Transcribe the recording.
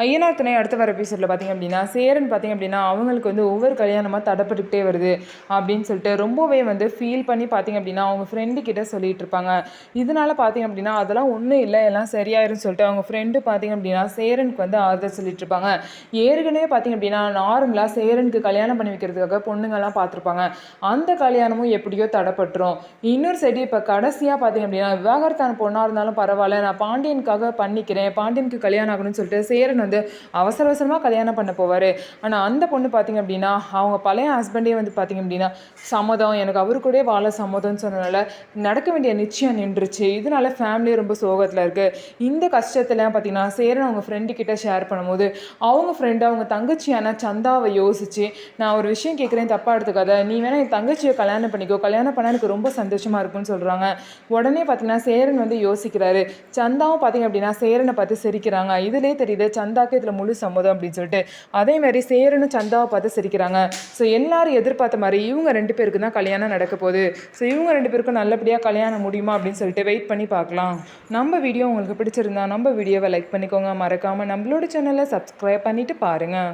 ஐயனார் துணை அடுத்த வர எபிசோடில் பார்த்திங்க அப்படின்னா சேரன் பார்த்திங்க அப்படின்னா அவங்களுக்கு வந்து ஒவ்வொரு கல்யாணமாக தடைப்பட்டுக்கிட்டே வருது அப்படின்னு சொல்லிட்டு ரொம்பவே வந்து ஃபீல் பண்ணி பார்த்திங்க அப்படின்னா அவங்க ஃப்ரெண்டு கிட்ட சொல்லிட்டு இருப்பாங்க. இதனால பார்த்திங்க அப்படின்னா அதெல்லாம் ஒன்றும் இல்லை, எல்லாம் சரியாயிருன்னு சொல்லிட்டு அவங்க ஃப்ரெண்டு பார்த்திங்க அப்படின்னா சேரனுக்கு வந்து ஆறுதல் சொல்லிட்டு இருப்பாங்க. ஏற்கனவே பார்த்திங்க அப்படின்னா நார்மலாக சேரனுக்கு கல்யாணம் பண்ணி வைக்கிறதுக்காக பொண்ணுங்கள்லாம் பார்த்துருப்பாங்க. அந்த கல்யாணமும் எப்படியோ தடைப்பட்டுரும். இன்னொரு சைடு இப்போ கடைசியாக பார்த்திங்க அப்படின்னா விவாகரத்தான பொண்ணாக இருந்தாலும் பரவாயில்ல, நான் பாண்டியனுக்காக பண்ணிக்கிறேன், பாண்டியனுக்கு கல்யாணம் ஆகணும்னு சொல்லிட்டு சேரன் வந்து அவசர அவசரமாக கல்யாணம் பண்ண போவார். ஆனால் அந்த பொண்ணு பார்த்திங்க அப்படின்னா அவங்க பழைய ஹஸ்பண்டே வந்து பார்த்திங்க அப்படின்னா சம்மதம், எனக்கு அவரு கூட வாழ சம்மதம்னு சொன்னனால நடக்க வேண்டிய நிச்சயம் நின்றுச்சு. இதனால ஃபேமிலி ரொம்ப சோகத்தில் இருக்குது. இந்த கஷ்டத்தில் பார்த்திங்கன்னா சேரன் அவங்க ஃப்ரெண்டு கிட்ட ஷேர் பண்ணும்போது அவங்க ஃப்ரெண்டு அவங்க தங்கச்சியான சந்தாவை யோசிச்சு, நான் ஒரு விஷயம் கேட்குறேன், தப்பாக எடுத்துக்காத, நீ வேணா என் தங்கச்சியை கல்யாணம் பண்ணிக்கோ, கல்யாணம் பண்ணால் எனக்கு ரொம்ப சந்தோஷமாக இருக்குன்னு சொல்கிறாங்க. உடனே பார்த்திங்கன்னா சேரன் வந்து யோசிக்கிறாரு. சந்தாவும் பார்த்திங்க அப்படின்னா சேரனை பார்த்து சிரிக்கிறாங்க. இதிலே தெரியுது சந்தாக்கு இதில் முழு சம்மதம் அப்படின்னு சொல்லிட்டு. அதே மாதிரி சேரனும் சந்தாவை பார்த்து சிரிக்கிறாங்க. ஸோ எல்லாரும் எதிர்பார்த்த மாதிரி இவங்க 2 பேருக்கு தான் கல்யாணம் நடக்க போகுது. ஸோ இவங்க 2 பேருக்கும் நல்லபடியாக கல்யாணம் முடியுமா அப்படின்னு சொல்லிட்டு வெயிட் பண்ணி பார்க்கலாம். நம்ம வீடியோ உங்களுக்கு பிடிச்சிருந்தா நம்ம வீடியோவை லைக் பண்ணிக்கோங்க. மறக்காமல் நம்மளோட சேனலை சப்ஸ்கிரைப் பண்ணிவிட்டு பாருங்கள்.